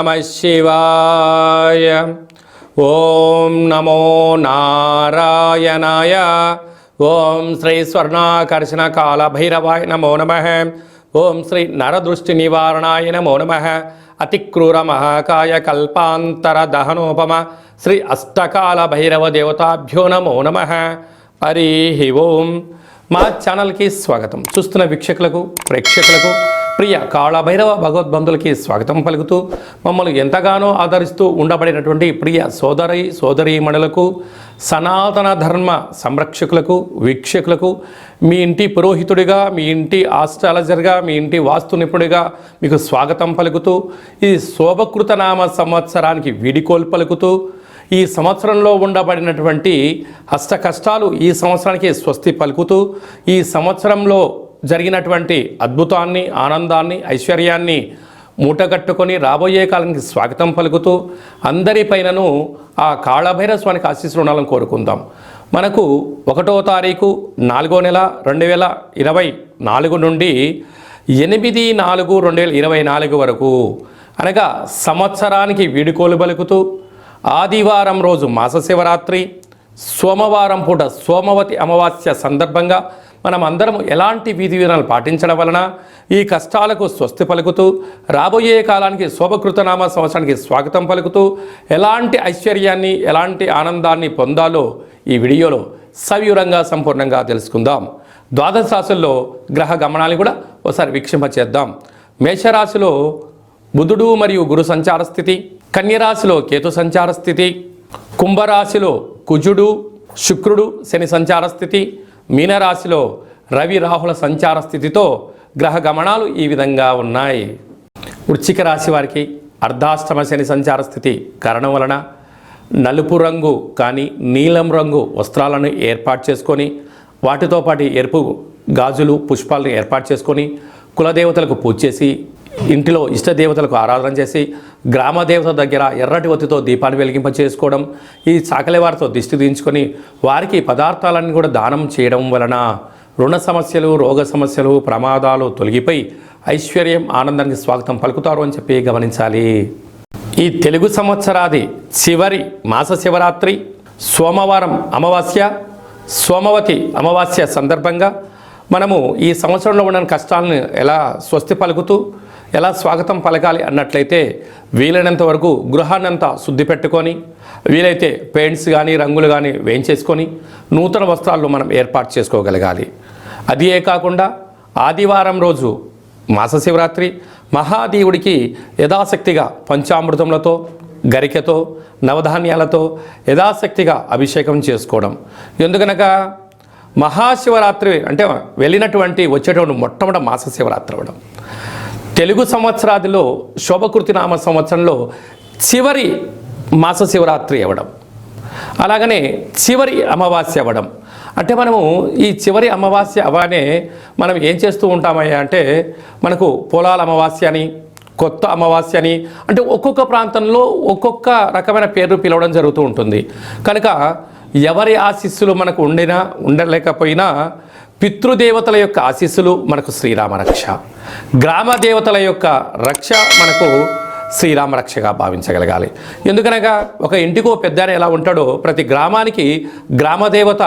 నమః శివాయ. ఓం నమో నారాయణాయ. ఓం శ్రీ స్వర్ణాకర్షణ కాల భైరవాయ నమో నమః. ఓం శ్రీ నరదృష్టి నివారణాయ నమో నమః. అతిక్రూర మహాకాయ కల్పాంతర దహనోపమ శ్రీ అష్టకాల భైరవ దేవతాభ్యో నమో నమః. హరి ఓం. మా ఛానల్కి స్వాగతం. చూస్తున్న వీక్షకులకు ప్రేక్షకులకు ప్రియ కాళభైరవ భగవద్బంధులకి స్వాగతం పలుకుతూ మమ్మల్ని ఎంతగానో ఆదరిస్తూ ఉండబడినటువంటి ప్రియ సోదరీమణులకు సనాతన ధర్మ సంరక్షకులకు వీక్షకులకు మీ ఇంటి పురోహితుడిగా, మీ ఇంటి ఆస్ట్రాలజర్గా, మీ ఇంటి వాస్తు నిపుణుడిగా మీకు స్వాగతం పలుకుతూ ఈ శోభకృత నామ సంవత్సరానికి వీడికోలు పలుకుతూ ఈ సంవత్సరంలో ఉండబడినటువంటి అష్ట కష్టాలు ఈ సంవత్సరానికి స్వస్తి పలుకుతూ ఈ సంవత్సరంలో జరిగినటువంటి అద్భుతాన్ని, ఆనందాన్ని, ఐశ్వర్యాన్ని మూటగట్టుకొని రాబోయే కాలానికి స్వాగతం పలుకుతూ అందరిపైనను ఆ కాళభైరవ స్వామికి ఆశీస్సులు ఉండాలని కోరుకుందాం. మనకు 1వ తారీఖు 4వ నెల 2024 నుండి 8/4/2024 వరకు అనగా సంవత్సరానికి వీడుకోలు పలుకుతూ ఆదివారం రోజు మాస శివరాత్రి, సోమవారం పూట సోమవతి అమావాస్య సందర్భంగా మనం అందరం ఎలాంటి విధి విధానాలు పాటించడం వలన ఈ కష్టాలకు స్వస్తి పలుకుతూ రాబోయే కాలానికి శోభకృతనామ సంవత్సరానికి స్వాగతం పలుకుతూ ఎలాంటి ఐశ్వర్యాన్ని, ఎలాంటి ఆనందాన్ని పొందాలో ఈ వీడియోలో సవివరంగా సంపూర్ణంగా తెలుసుకుందాం. ద్వాదశ రాశుల్లో గ్రహ గమనాన్ని కూడా ఒకసారి వీక్షింపచేద్దాం. మేషరాశిలో బుధుడు మరియు గురు సంచార స్థితి, కన్యరాశిలో కేతు సంచార స్థితి, కుంభరాశిలో కుజుడు శుక్రుడు శని సంచార స్థితి, మీనరాశిలో రవి రాహుల సంచార స్థితితో గ్రహ గమనాలు ఈ విధంగా ఉన్నాయి. వృశ్చిక రాశి వారికి అర్ధాష్టమ శని సంచార స్థితి కారణం వలన నలుపు రంగు కానీ నీలం రంగు వస్త్రాలను ఏర్పాటు చేసుకొని వాటితో పాటు ఎరుపు గాజులు పుష్పాలను ఏర్పాటు చేసుకొని కులదేవతలకు పూజ చేసి ఇంటిలో ఇష్టదేవతలకు ఆరాధన చేసి గ్రామదేవత దగ్గర ఎర్రటి ఒత్తితో దీపాన్ని వెలిగింప చేసుకోవడం, ఈ చాకలి వారితో దిష్టి దించుకొని వారికి పదార్థాలన్నీ కూడా దానం చేయడం వలన రుణ సమస్యలు, రోగ సమస్యలు, ప్రమాదాలు తొలగిపోయి ఐశ్వర్యం, ఆనందానికి స్వాగతం పలుకుతారు అని చెప్పి గమనించాలి. ఈ తెలుగు సంవత్సరాది చివరి మాస శివరాత్రి సోమవారం అమావాస్య, సోమవతి అమావాస్య సందర్భంగా మనము ఈ సంవత్సరంలో ఉన్న కష్టాలను ఎలా స్వస్తి పలుకుతూ ఎలా స్వాగతం పలకాలి అన్నట్లయితే వీలైనంత వరకు గృహాన్నంతా శుద్ధి పెట్టుకొని వీలైతే పెయింట్స్ కానీ రంగులు కానీ వేయించేసుకొని నూతన వస్త్రాలను మనం ఏర్పాటు చేసుకోగలగాలి. అదే కాకుండా ఆదివారం రోజు మాస శివరాత్రి మహాదేవుడికి యథాశక్తిగా పంచామృతములతో, గరికెతో, నవధాన్యాలతో యథాశక్తిగా అభిషేకం చేసుకోవడం. ఎందుకనగా మహాశివరాత్రి అంటే వచ్చేటువంటి మొట్టమొదటి మాస శివరాత్రి అవ్వడం, తెలుగు సంవత్సరాదిలో శోభకృతి నామ సంవత్సరంలో చివరి మాస శివరాత్రి అవ్వడం, అలాగనే చివరి అమావాస్య అవ్వడం. అంటే మనము ఈ చివరి అమావాస్య అవగానే మనం ఏం చేస్తూ ఉంటామయ్యా అంటే మనకు పొలాల అమావాస్య అని, కొత్త అమావాస్య అని, అంటే ఒక్కొక్క ప్రాంతంలో ఒక్కొక్క రకమైన పేర్లు పిలవడం జరుగుతూ ఉంటుంది. కనుక ఎవరి ఆశీస్సులు మనకు ఉండలేకపోయినా పితృదేవతల యొక్క ఆశీస్సులు మనకు శ్రీరామ రక్ష, గ్రామ దేవతల యొక్క రక్ష మనకు శ్రీరామ రక్షగా భావించగలగాలి. ఎందుకనగా ఒక ఇంటికో పెద్ద ఎలా ఉంటాడో ప్రతి గ్రామానికి గ్రామదేవత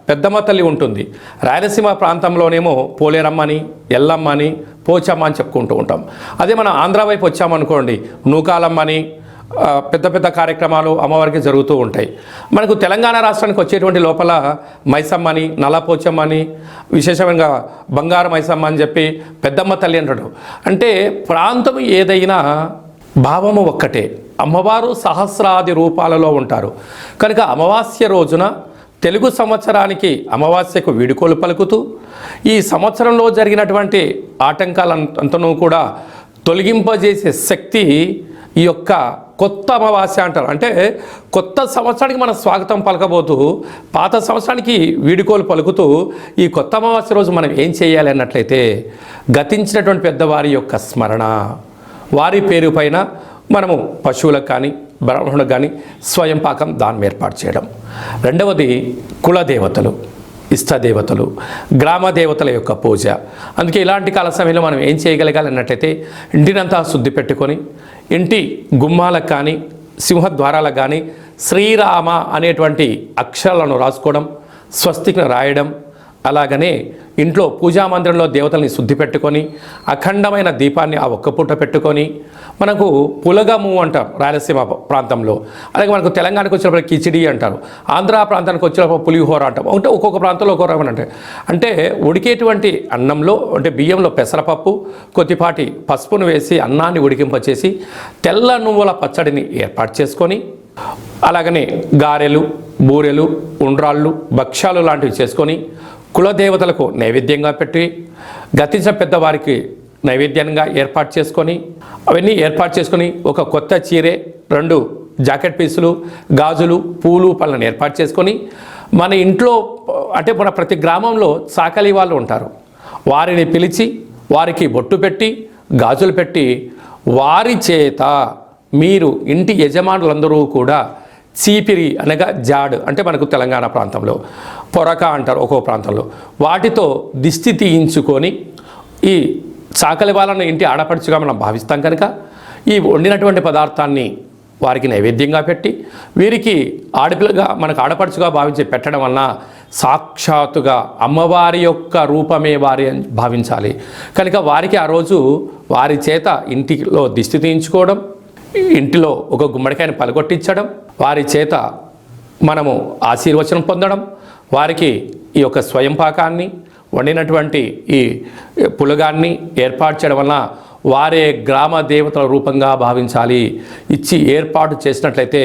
పెద్దమ్మ తల్లి ఉంటుంది. రాయలసీమ ప్రాంతంలోనేమో పోలేరమ్మని, ఎల్లమ్మని, పోచమ్మ అని చెప్పుకుంటూ ఉంటాం. అదే మనం ఆంధ్ర వైపు వచ్చామనుకోండి నూకాలమ్మని, పెద్ద పెద్ద కార్యక్రమాలు అమ్మవారికి జరుగుతూ ఉంటాయి. మనకు తెలంగాణ రాష్ట్రానికి వచ్చేటువంటి లోపల మైసమ్మని, నల్లపోచమ్మని, విశేషంగా బంగారు మైసమ్మ అని చెప్పి పెద్దమ్మ తల్లి అంటాడు. అంటే ప్రాంతం ఏదైనా భావము ఒక్కటే, అమ్మవారు సహస్రాది రూపాలలో ఉంటారు. కనుక అమావాస్య రోజున తెలుగు సంవత్సరానికి అమావాస్యకు వీడుకోలు పలుకుతూ ఈ సంవత్సరంలో జరిగినటువంటి ఆటంకాలంతనూ కూడా తొలగింపజేసే శక్తి ఈ యొక్క కొత్త అమావాస్య అంటారు. అంటే కొత్త సంవత్సరానికి మనం స్వాగతం పలకబోతూ పాత సంవత్సరానికి వీడుకోలు పలుకుతూ ఈ కొత్త అమావాస్య రోజు మనం ఏం చేయాలి అన్నట్లయితే గతించినటువంటి పెద్దవారి యొక్క స్మరణ, వారి పేరు పైన మనము పశువులకు కానీ బ్రాహ్మణులకు కానీ స్వయం పాకం దానం ఏర్పాటు చేయడం. రెండవది కులదేవతలు. ఇష్టదేవతలు, గ్రామ దేవతల యొక్క పూజ. అందుకే ఇలాంటి కాల సమయంలో మనం ఏం చేయగలగాలి అన్నట్టయితే ఇంటినంతా శుద్ధి పెట్టుకొని ఇంటి గుమ్మాలకు కానీ సింహద్వారాలకు కానీ శ్రీరామ అనేటువంటి అక్షరాలను రాసుకోవడం, స్వస్తికి రాయడం, అలాగనే ఇంట్లో పూజామందిరంలో దేవతల్ని శుద్ధి పెట్టుకొని అఖండమైన దీపాన్ని ఆ ఒక్క పూట పెట్టుకొని, మనకు పులగము అంటారు రాయలసీమ ప్రాంతంలో, అలాగే మనకు తెలంగాణకు వచ్చినప్పుడు కిచిడి అంటారు, ఆంధ్ర ప్రాంతానికి వచ్చినప్పుడు పులిహోర అంటాం. అంటే ఒక్కొక్క ప్రాంతంలో ఒక్కొక్క రకం అంటే ఉడికేటువంటి అన్నంలో అంటే బియ్యంలో పెసరపప్పు కొద్దిపాటి పసుపును వేసి అన్నాన్ని ఉడికింపచేసి తెల్ల నువ్వుల పచ్చడిని ఏర్పాటు చేసుకొని, అలాగనే గారెలు, బూరెలు, ఉండ్రాళ్ళు, భక్ష్యాలు లాంటివి చేసుకొని కులదేవతలకు నైవేద్యంగా పెట్టి గతించిన పెద్దవారికి నైవేద్యంగా ఏర్పాటు చేసుకొని, అవన్నీ ఏర్పాటు చేసుకొని ఒక కొత్త చీరే, 2 జాకెట్ పీసులు, గాజులు, పూలు, పళ్ళను ఏర్పాటు చేసుకొని మన ఇంట్లో అంటే మన ప్రతి గ్రామంలో చాకలి వాళ్ళు ఉంటారు, వారిని పిలిచి వారికి బొట్టు పెట్టి గాజులు పెట్టి వారి చేత మీరు ఇంటి యజమానులందరూ కూడా చీపిరి అనగా జాడు అంటే మనకు తెలంగాణ ప్రాంతంలో పొరక అంటారు ఒక్కో ప్రాంతంలో, వాటితో దిష్టి తీయించుకొని ఈ చాకలి వాళ్ళను ఇంటి ఆడపడుచుగా మనం భావిస్తాం కనుక ఈ వండినటువంటి పదార్థాన్ని వారికి నైవేద్యంగా పెట్టి వీరికి ఆడపిల్లగా మనకు ఆడపడుచుగా భావించి పెట్టడం వలన సాక్షాత్తుగా అమ్మవారి యొక్క రూపమే వారి అని భావించాలి కనుక వారికి ఆ రోజు వారి చేత ఇంటిలో దిష్టి తీయించుకోవడం, ఇంటిలో ఒక గుమ్మడికాయని పలగొట్టించడం, వారి చేత మనము ఆశీర్వచనం పొందడం, వారికి ఈ యొక్క స్వయం పాకాన్ని వండినటువంటి ఈ పులగాన్ని ఏర్పాటు చేయడం వలన వారే గ్రామ దేవతల రూపంగా భావించాలి. ఇచ్చి ఏర్పాటు చేసినట్లయితే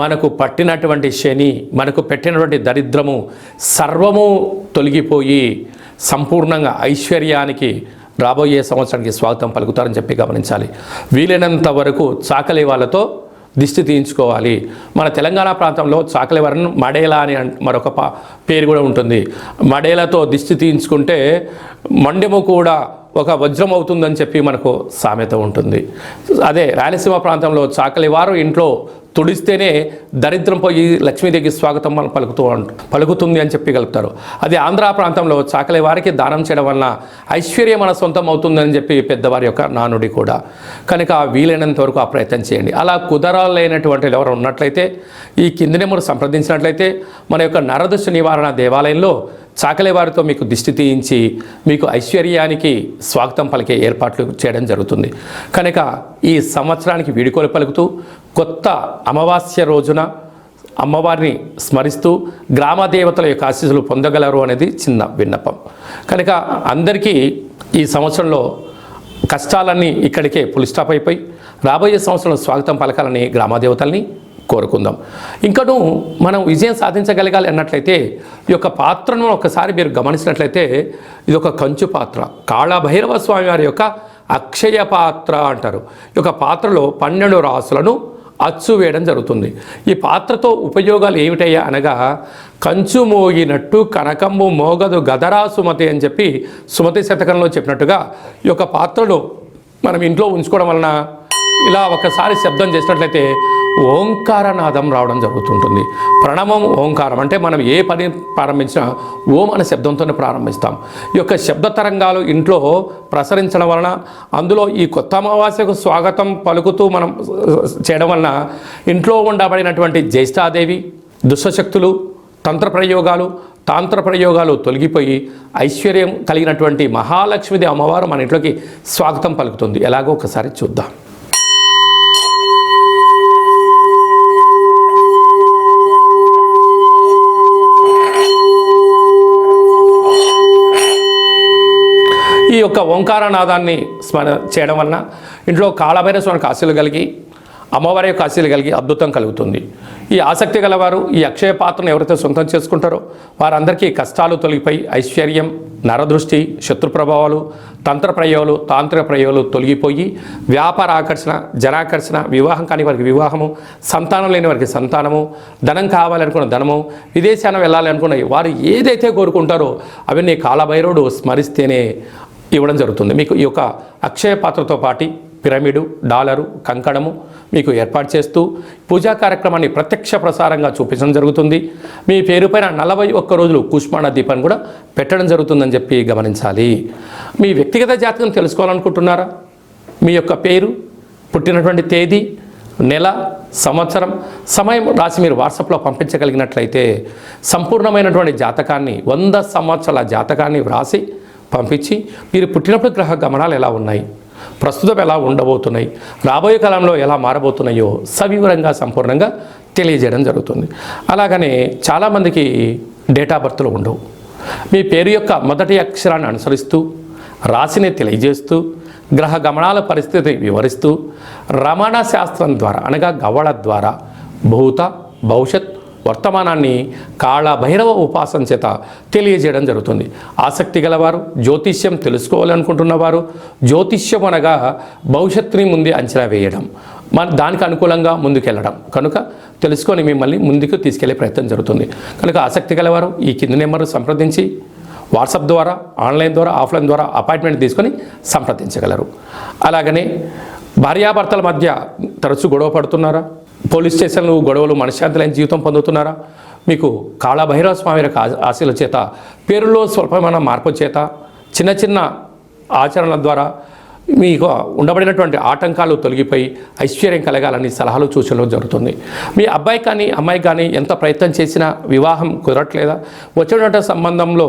మనకు పట్టినటువంటి శని, మనకు పెట్టినటువంటి దరిద్రము సర్వము తొలగిపోయి సంపూర్ణంగా ఐశ్వర్యానికి రాబోయే సంవత్సరానికి స్వాగతం పలుకుతారని చెప్పి గమనించాలి. వీలైనంత వరకు చాకలి వాళ్ళతో దిష్టి తీయించుకోవాలి. మన తెలంగాణ ప్రాంతంలో చాకలి వారిని మడేలా అని మరొక పేరు కూడా ఉంటుంది. మడేలతో దిష్టి తీయించుకుంటే మండెము కూడా ఒక వజ్రం అవుతుందని చెప్పి మనకు సామెత ఉంటుంది. అదే రాయలసీమ ప్రాంతంలో చాకలి వారు ఇంట్లో తుడిస్తేనే దరిద్రం పోయి లక్ష్మీదేవికి స్వాగతం పలుకుతుంది అని చెప్పి కలుపుతారు. అది ఆంధ్ర ప్రాంతంలో చాకలి వారికి దానం చేయడం వలన ఐశ్వర్యం మన సొంతం అవుతుందని చెప్పి పెద్దవారి యొక్క నానుడి కూడా. కనుక వీలైనంత వరకు ఆ ప్రయత్నం చేయండి. అలా కుదరలేనటువంటి ఎవరు ఉన్నట్లయితే ఈ కింది నెంబర్ సంప్రదించినట్లయితే మన యొక్క నరదృష్టి నివారణ దేవాలయంలో చాకలి వారితో మీకు దిష్టి తీయించి మీకు ఐశ్వర్యానికి స్వాగతం పలికే ఏర్పాట్లు చేయడం జరుగుతుంది. కనుక ఈ సంవత్సరానికి వీడుకోలు పలుకుతూ కొత్త అమావాస్య రోజున అమ్మవారిని స్మరిస్తూ గ్రామ దేవతల యొక్క ఆశీస్సులు పొందగలరు అనేది చిన్న విన్నపం. కనుక అందరికీ ఈ సంవత్సరంలో కష్టాలన్నీ ఇక్కడికే ఫుల్ స్టాప్ అయిపోయి రాబోయే సంవత్సరంలో స్వాగతం పలకాలని గ్రామదేవతల్ని కోరుకుందాం. ఇంకను మనం విజయం సాధించగలగాలి అన్నట్లయితే ఈ యొక్క పాత్రను ఒకసారి మీరు గమనించినట్లయితే ఇది ఒక కంచు పాత్ర, కాళభైరవ స్వామి వారి యొక్క అక్షయ పాత్ర అంటారు. ఈ యొక్క పాత్రలో 12 రాసులను అచ్చు వేయడం జరుగుతుంది. ఈ పాత్రతో ఉపయోగాలు ఏమిటయ్యా అనగా కంచు మోగినట్టు కనకంబు మోగదు గదరా సుమతి అని చెప్పి సుమతి శతకంలో చెప్పినట్టుగా ఈ యొక్క పాత్రను మనం ఇంట్లో ఉంచుకోవడం వలన ఇలా ఒకసారి శబ్దం చేసినట్లయితే ఓంకారనాదం రావడం జరుగుతుంటుంది. ప్రణవం ఓంకారం అంటే మనం ఏ పని ప్రారంభించినా ఓం అనే శబ్దంతోనే ప్రారంభిస్తాం. ఈ యొక్క శబ్ద తరంగాలు ఇంట్లో ప్రసరించడం వలన అందులో ఈ కొత్త అమావాస్యకు స్వాగతం పలుకుతూ మనం చేయడం వలన ఇంట్లో ఉండబడినటువంటి జ్యేష్ఠాదేవి, దుష్టశక్తులు, తాంత్ర ప్రయోగాలు తొలగిపోయి ఐశ్వర్యం కలిగినటువంటి మహాలక్ష్మీదేవి అమ్మవారు మన ఇంట్లోకి స్వాగతం పలుకుతుంది. ఎలాగో ఒకసారి చూద్దాం. ఈ యొక్క ఓంకారనాదాన్ని స్మరణ చేయడం వలన ఇంట్లో కాళభైరవ స్వామికి ఆశీలు కలిగి అమ్మవారి యొక్క ఆశీలు కలిగి అద్భుతం కలుగుతుంది. ఈ ఆసక్తి గలవారు ఈ అక్షయ పాత్రను ఎవరైతే సొంతం చేసుకుంటారో వారందరికీ కష్టాలు తొలగిపోయి ఐశ్వర్యం, నరదృష్టి, శత్రు ప్రభావాలు, తాంత్రిక ప్రయోగాలు తొలగిపోయి వ్యాపార ఆకర్షణ, జనాకర్షణ, వివాహం కాని వారికి వివాహము, సంతానం లేని వారికి సంతానము, ధనం కావాలనుకున్న ధనము, విదేశాన వెళ్ళాలి అనుకున్న వారు ఏదైతే కోరుకుంటారో అవన్నీ కాళభైరవుడు స్మరిస్తేనే ఇవ్వడం జరుగుతుంది. మీకు ఈ యొక్క అక్షయ పాత్రతో పాటు పిరమిడు, డాలరు, కంకణము మీకు ఏర్పాటు చేస్తూ పూజా కార్యక్రమాన్ని ప్రత్యక్ష ప్రసారంగా చూపించడం జరుగుతుంది. మీ పేరుపైన 41 రోజులు కుష్మాండ దీపాన్ని కూడా పెట్టడం జరుగుతుందని చెప్పి గమనించాలి. మీ వ్యక్తిగత జాతకం తెలుసుకోవాలనుకుంటున్నారా? మీ యొక్క పేరు, పుట్టినటువంటి తేదీ, నెల, సంవత్సరం, సమయం రాసి మీరు వాట్సాప్లో పంపించగలిగినట్లయితే సంపూర్ణమైనటువంటి జాతకాన్ని 100 సంవత్సరాల జాతకాన్ని వ్రాసి పంపించి మీరు పుట్టినప్పుడు గ్రహ గమనాలు ఎలా ఉన్నాయి, ప్రస్తుతం ఎలా ఉండబోతున్నాయి, రాబోయే కాలంలో ఎలా మారబోతున్నాయో సవివరంగా సంపూర్ణంగా తెలియజేయడం జరుగుతుంది. అలాగనే చాలామందికి డేట్ ఆఫ్ బర్త్లు ఉండవు. మీ పేరు యొక్క మొదటి అక్షరాన్ని అనుసరిస్తూ రాశిని తెలియజేస్తూ గ్రహ గమనాల పరిస్థితి వివరిస్తూ రమణ శాస్త్రం ద్వారా అనగా గవ్వళ ద్వారా భూత, భవిష్యత్, వర్తమానాన్ని కాళభైరవ ఉపాసన చేత తెలియజేయడం జరుగుతుంది. ఆసక్తి గలవారు, జ్యోతిష్యం తెలుసుకోవాలనుకుంటున్నవారు, జ్యోతిష్యం అనగా భవిష్యత్తుని ముందే అంచనా వేయడం, దానికి అనుకూలంగా ముందుకెళ్ళడం కనుక తెలుసుకొని మిమ్మల్ని ముందుకు తీసుకెళ్లే ప్రయత్నం జరుగుతుంది. కనుక ఆసక్తి గలవారు ఈ కింది నెంబర్ సంప్రదించి వాట్సాప్ ద్వారా, ఆన్లైన్ ద్వారా, ఆఫ్లైన్ ద్వారా అపాయింట్మెంట్ తీసుకొని సంప్రదించగలరు. అలాగనే భార్యాభర్తల మధ్య తరచూ గొడవ పడుతున్నారా? పోలీస్ స్టేషన్లు గొడవలు మనశ్శాంతి లేని జీవితం పొందుతున్నారా? మీకు కాళభైరవ స్వామి యొక్క ఆశీల చేత, పేరులో స్వల్పమైన మార్పు చేత, చిన్న చిన్న ఆచరణల ద్వారా మీకు ఉండబడినటువంటి ఆటంకాలు తొలగిపోయి ఐశ్వర్యం కలగాలని సలహాలు సూచనలు జరుగుతుంది. మీ అబ్బాయి కానీ అమ్మాయి కానీ ఎంత ప్రయత్నం చేసినా వివాహం కుదరట్లేదా? వచ్చినటువంటి సంబంధంలో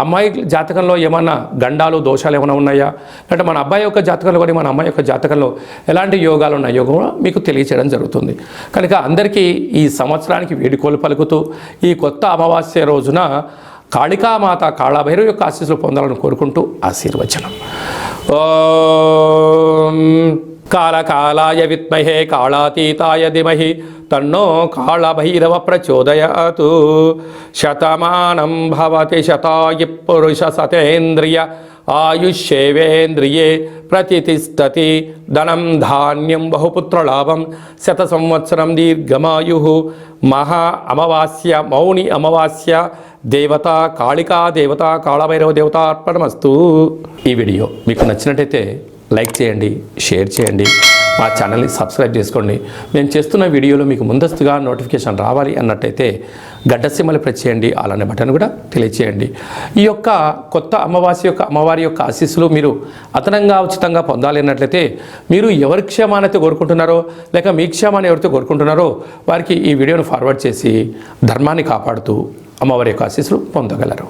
అమ్మాయి జాతకంలో ఏమన్నా గండాలు, దోషాలు ఏమైనా ఉన్నాయా? అంటే మన అబ్బాయి యొక్క జాతకంలో కానీ మన అమ్మాయి యొక్క జాతకంలో ఎలాంటి యోగాలు ఉన్నాయో కూడా మీకు తెలియచేయడం జరుగుతుంది. కనుక అందరికీ ఈ సంవత్సరానికి వేడుకోలు పలుకుతూ ఈ కొత్త అమావాస్య రోజున కాళికామాత, కాళభైరవ యొక్క ఆశీస్సులు పొందాలని కోరుకుంటూ ఆశీర్వచనం. ఓం కాళకాలాయ విద్మహే కాళాతీతాయ ధీమహి తన్నో కాళభైరవ ప్రచోదయాతు. శతమానం భవతి శతాయు పురుష సతేంద్రియ ఆయుష్యేవేంద్రియే ప్రతిష్టతి. ధనం ధాన్యం బహుపుత్రలాభం శత సంవత్సరం దీర్ఘమాయు. మహా అమావాస్య, మౌని అమావాస్య, దేవత కాళికా దేవత, కాళభైరవ దేవత అర్పణమస్తు. ఈ వీడియో మీకు నచ్చినట్టయితే లైక్ చేయండి, షేర్ చేయండి, మా ఛానల్ని సబ్స్క్రైబ్ చేసుకోండి. మేము చేస్తున్న వీడియోలో మీకు ముందస్తుగా నోటిఫికేషన్ రావాలి అన్నట్టయితే గడ్డ సింబల్ ప్రెస్ చేయండి, అలానే బటన్ కూడా తెలియచేయండి. ఈ యొక్క కొత్త అమావాస్య యొక్క అమ్మవారి యొక్క ఆశీస్సులు మీరు అదనంగా ఉచితంగా పొందాలి అన్నట్లయితే మీరు ఎవరి క్షేమానైతే కోరుకుంటున్నారో లేక మీ క్షేమాన్ని ఎవరితో కోరుకుంటున్నారో వారికి ఈ వీడియోను ఫార్వర్డ్ చేసి ధర్మాన్ని కాపాడుతూ అమ్మవారి యొక్క ఆశీస్సులు పొందగలరు.